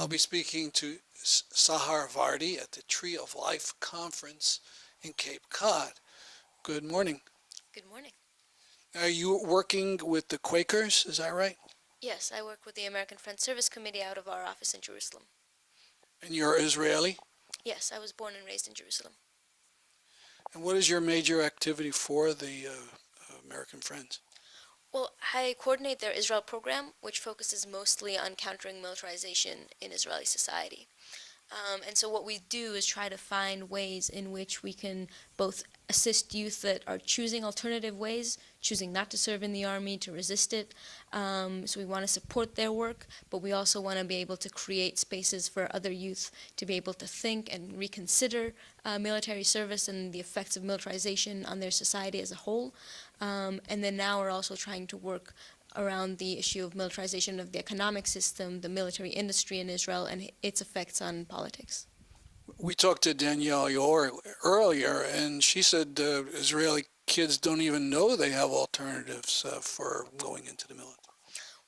I'll be speaking to Sahar Vardi at the Tree of Life Conference in Cape Cod. Good morning. Good morning. Are you working with the Quakers? Is that right? Yes, I work with the American Friends Service Committee out of our office in Jerusalem. And you're Israeli? Yes, I was born and raised in Jerusalem. And what is your major activity for the American Friends? Well, I coordinate their Israel program, which focuses mostly on countering militarization in Israeli society. And so what we do is try to find ways in which we can both assist youth that are choosing alternative ways, choosing not to serve in the army, to resist it. So we want to support their work, but we also want to be able to create spaces for other youth to be able to think and reconsider military service and the effects of militarization on their society as a whole. And then now we're also trying to work around the issue of militarization of the economic system, the military industry in Israel, and its effects on politics. We talked to Danielle Yor earlier, and she said Israeli kids don't even know they have alternatives for going into the military.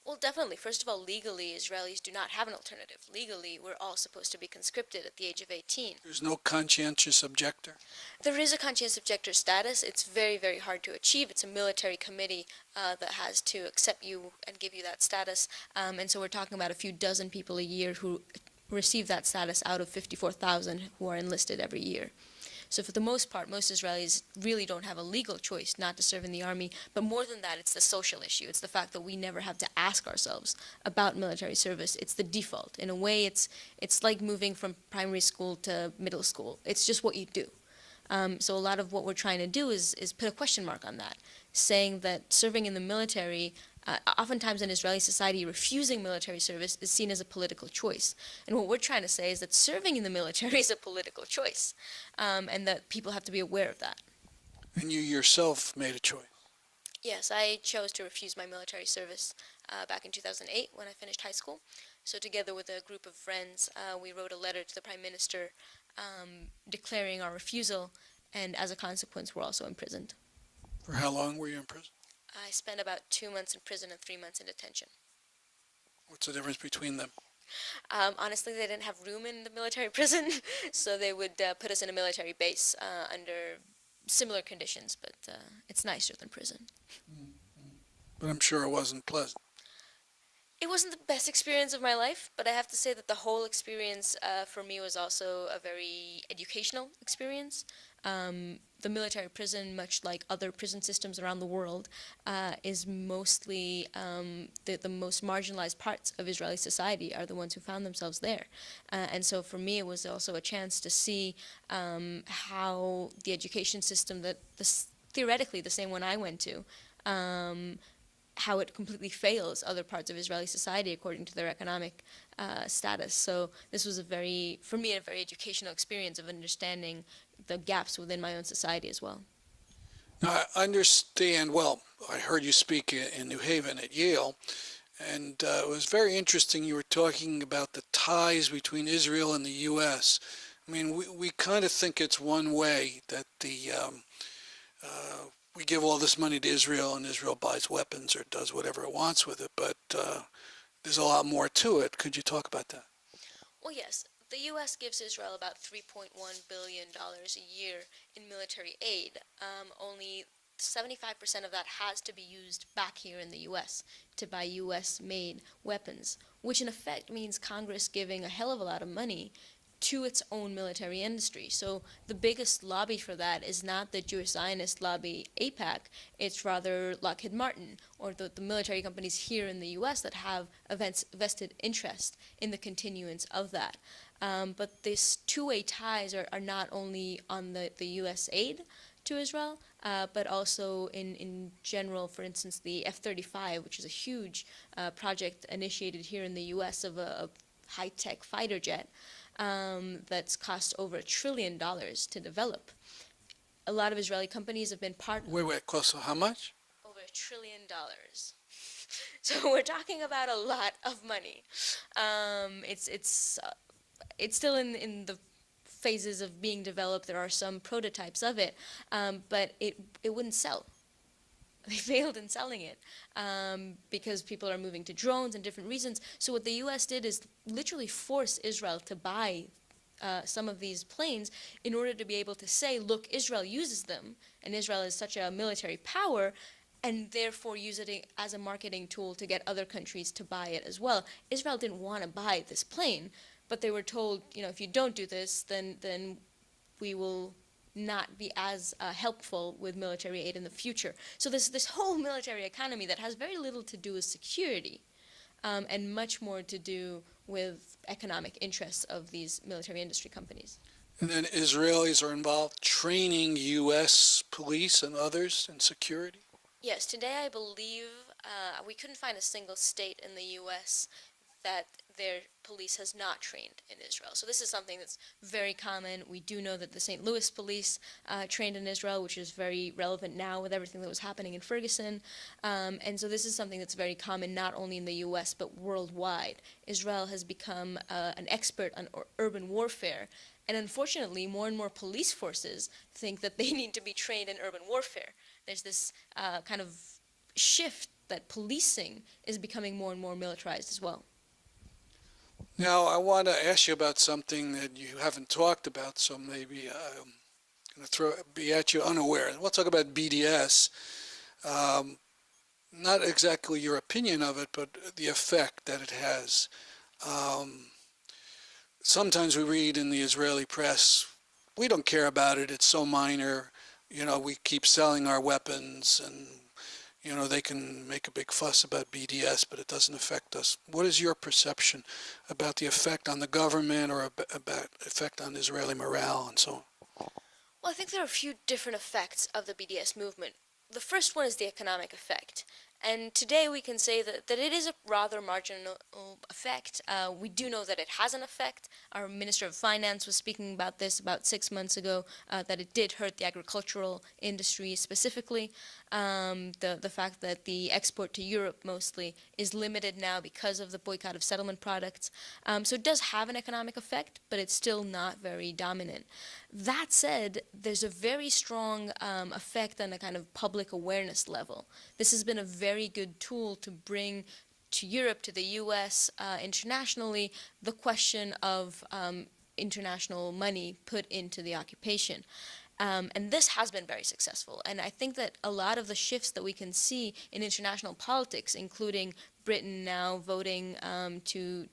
Well, definitely. First of all, legally, Israelis do not have an alternative. Legally, we're all supposed to be conscripted at the age of 18. There's no conscientious objector? There is a conscientious objector status. It's very, very hard to achieve. It's a military committee that has to accept you and give you that status. And so we're talking about a few dozen people a year who receive that status out of 54,000 who are enlisted every year. So for the most part, most Israelis really don't have a legal choice not to serve in the army. But more than that, it's the social issue. It's the fact that we never have to ask ourselves about military service. It's the default. In a way, it's like moving from primary school to middle school. It's just what you do. So a lot of what we're trying to do is put a question mark on that, saying that serving in the military, oftentimes in Israeli society, refusing military service is seen as a political choice. And what we're trying to say is that serving in the military is a political choice, and that people have to be aware of that. And you yourself made a choice. Yes, I chose to refuse my military service back in 2008 when I finished high school. So together with a group of friends, we wrote a letter to the Prime Minister declaring our refusal, and as a consequence, we're also imprisoned. For how long were you in prison? I spent about 2 months in prison and 3 months in detention. What's the difference between them? Honestly, they didn't have room in the military prison, so they would put us in a military base under similar conditions, but it's nicer than prison. But I'm sure it wasn't pleasant. It wasn't the best experience of my life, but I have to say that the whole experience for me was also a very educational experience. The military prison, much like other prison systems around the world, is mostly the most marginalized parts of Israeli society are the ones who found themselves there. And so for me, it was also a chance to see how the education system, theoretically the same one I went to, how it completely fails other parts of Israeli society according to their economic status. So this was for me, a very educational experience of understanding the gaps within my own society as well. Now, I understand, well, I heard you speak in New Haven at Yale, and it was very interesting. You were talking about the ties between Israel and the U.S. I mean, we kind of think it's one way, that we give all this money to Israel and Israel buys weapons or does whatever it wants with it, but there's a lot more to it. Could you talk about that? Well, yes. The U.S. gives Israel about $3.1 billion a year in military aid. Only 75% of that has to be used back here in the U.S. to buy U.S.-made weapons, which in effect means Congress giving a hell of a lot of money to its own military industry. So the biggest lobby for that is not the Jewish Zionist lobby, AIPAC, it's rather Lockheed Martin or the military companies here in the U.S. that have a vested interest in the continuance of that. But these two-way ties are not only on the U.S. aid to Israel, but also in general. For instance, the F-35, which is a huge project initiated here in the U.S. of a high-tech fighter jet that's cost over $1 trillion to develop. A lot of Israeli companies have been part of Wait, cost how much? over $1 trillion. So we're talking about a lot of money. It's still in the phases of being developed. There are some prototypes of it, but it wouldn't sell. They failed in selling it because people are moving to drones and different reasons. So what the U.S. did is literally force Israel to buy some of these planes in order to be able to say, look, Israel uses them, and Israel is such a military power, and therefore use it as a marketing tool to get other countries to buy it as well. Israel didn't want to buy this plane, but they were told, if you don't do this, then we will not be as helpful with military aid in the future. So this whole military economy that has very little to do with security and much more to do with economic interests of these military industry companies. And then Israelis are involved training U.S. police and others in security? Yes, today I believe we couldn't find a single state in the U.S. that their police has not trained in Israel. So this is something that's very common. We do know that the St. Louis police trained in Israel, which is very relevant now with everything that was happening in Ferguson. And so this is something that's very common not only in the U.S. but worldwide. Israel has become an expert on urban warfare. And unfortunately, more and more police forces think that they need to be trained in urban warfare. There's this kind of shift that policing is becoming more and more militarized as well. Now, I want to ask you about something that you haven't talked about, so maybe I'm going to be at you unaware. We'll talk about BDS. Not exactly your opinion of it, but the effect that it has. Sometimes we read in the Israeli press, we don't care about it, it's so minor, we keep selling our weapons and, they can make a big fuss about BDS, but it doesn't affect us. What is your perception about the effect on the government or about effect on Israeli morale and so on? Well, I think there are a few different effects of the BDS movement. The first one is the economic effect. And today we can say that it is a rather marginal effect. We do know that it has an effect. Our Minister of Finance was speaking about this about 6 months ago, that it did hurt the agricultural industry specifically. The fact that the export to Europe mostly is limited now because of the boycott of settlement products. So it does have an economic effect, but it's still not very dominant. That said, there's a very strong effect on a kind of public awareness level. This has been a very good tool to bring to Europe, to the U.S., internationally, the question of international money put into the occupation. And this has been very successful. And I think that a lot of the shifts that we can see in international politics, including Britain now voting to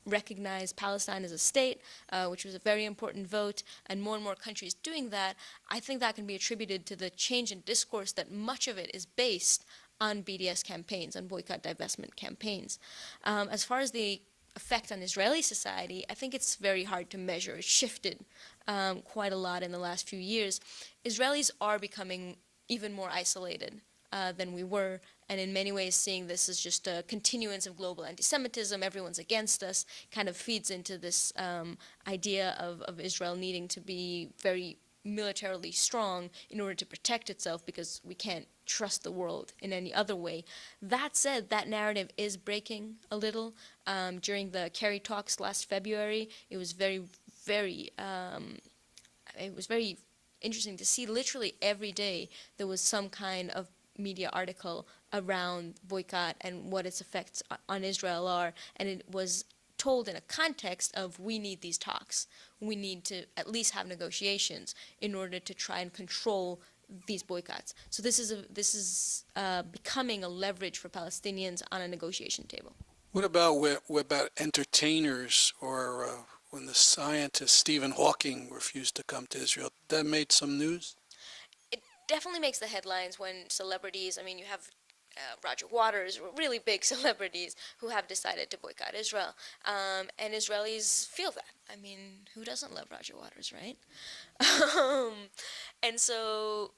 recognize Palestine as a state, which was a very important vote, and more countries doing that, I think that can be attributed to the change in discourse that much of it is based on BDS campaigns, on boycott divestment campaigns. As far as the effect on Israeli society, I think it's very hard to measure. It's shifted quite a lot in the last few years. Israelis are becoming even more isolated than we were, and in many ways seeing this as just a continuance of global anti-Semitism, everyone's against us, kind of feeds into this idea of Israel needing to be very militarily strong in order to protect itself because we can't trust the world in any other way. That said, that narrative is breaking a little. During the Kerry talks last February, it was very interesting to see literally every day there was some kind of media article around boycott and what its effects on Israel are, and it was told in a context of we need these talks. We need to at least have negotiations in order to try and control these boycotts. So this is becoming a leverage for Palestinians on a negotiation table. What about entertainers or when the scientist Stephen Hawking refused to come to Israel? That made some news? It definitely makes the headlines when celebrities, you have Roger Waters, really big celebrities who have decided to boycott Israel. And Israelis feel that. Who doesn't love Roger Waters, right? And so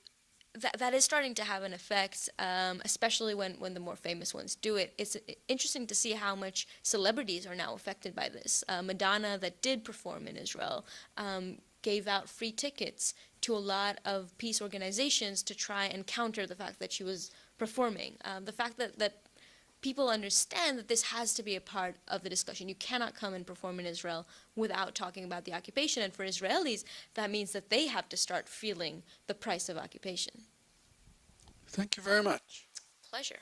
that is starting to have an effect, especially when the more famous ones do it. It's interesting to see how much celebrities are now affected by this. Madonna, that did perform in Israel, gave out free tickets to a lot of peace organizations to try and counter the fact that she was performing. The fact that people understand that this has to be a part of the discussion. You cannot come and perform in Israel without talking about the occupation. And for Israelis, that means that they have to start feeling the price of occupation. Thank you very much. Pleasure.